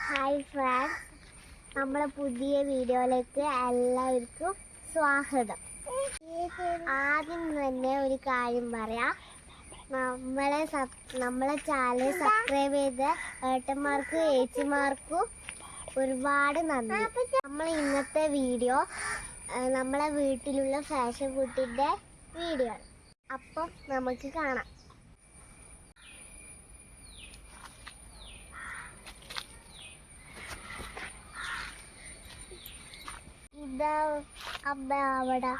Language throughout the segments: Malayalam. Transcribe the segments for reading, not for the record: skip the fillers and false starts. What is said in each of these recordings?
ഹായ് ഫ്രണ്ട്സ്, നമ്മുടെ പുതിയ വീഡിയോയിലേക്ക് എല്ലാവർക്കും സ്വാഗതം. ആദ്യം തന്നെ ഒരു കാര്യം പറയാം. നമ്മളെ ചാനൽ സബ്സ്ക്രൈബ് ചെയ്ത ഏട്ടന്മാർക്കും ഏച്ചിമാർക്കും ഒരുപാട് നന്ദി. നമ്മൾ ഇന്നത്തെ വീഡിയോ നമ്മളെ വീട്ടിലുള്ള ഫാഷൻ ഫുഡിൻ്റെ വീഡിയോ ആണ്. അപ്പം നമുക്ക് കാണാം. ഇതാ അമ്മ അവിടെ.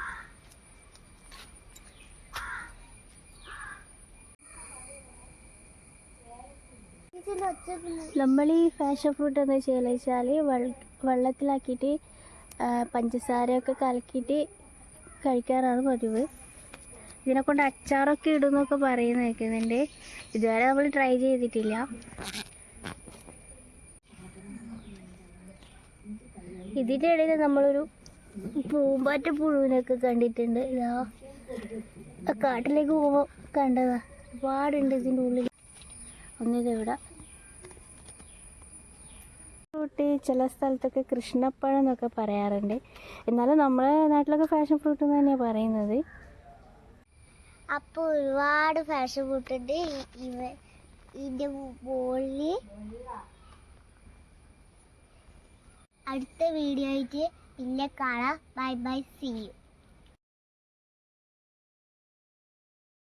നമ്മൾ ഈ ഫാഷൻ ഫ്രൂട്ട് എന്താ ചെയ്യുക വെച്ചാൽ വെള്ളത്തിലാക്കിയിട്ട് പഞ്ചസാരയൊക്കെ കലക്കിയിട്ട് കഴിക്കാറാണ് പതിവ്. ഇതിനെക്കൊണ്ട് അച്ചാറൊക്കെ ഇടുന്നൊക്കെ പറയുന്ന കേൾക്കുന്നുണ്ട്. ഇതുവരെ നമ്മൾ ട്രൈ ചെയ്തിട്ടില്ല. ഇതിൻ്റെ ഇടയിൽ നമ്മളൊരു പൂമ്പാറ്റ പുഴുവിനൊക്കെ കണ്ടിട്ടുണ്ട്. ഇതാ കാട്ടിലേക്ക് പോകുമ്പോൾ കണ്ടതാ. ഒരുപാടുണ്ട് ഇതിൻ്റെ ഉള്ളിൽ. ഒന്നിതെവിടെ ഫ്രൂട്ട് ചില സ്ഥലത്തൊക്കെ കൃഷ്ണപ്പഴം എന്നൊക്കെ പറയാറുണ്ട്. എന്നാലും നമ്മളെ നാട്ടിലൊക്കെ ഫാഷൻ ഫ്രൂട്ട് എന്ന് തന്നെയാണ് പറയുന്നത്. അപ്പോൾ ഒരുപാട് ഫാഷൻ ഫ്രൂട്ട് ഉണ്ട് ഇതിൻ്റെ മുകളിൽ. അടുത്ത വീഡിയോ ആയിട്ട് പിന്നെ കാണാം. Bye bye, see U.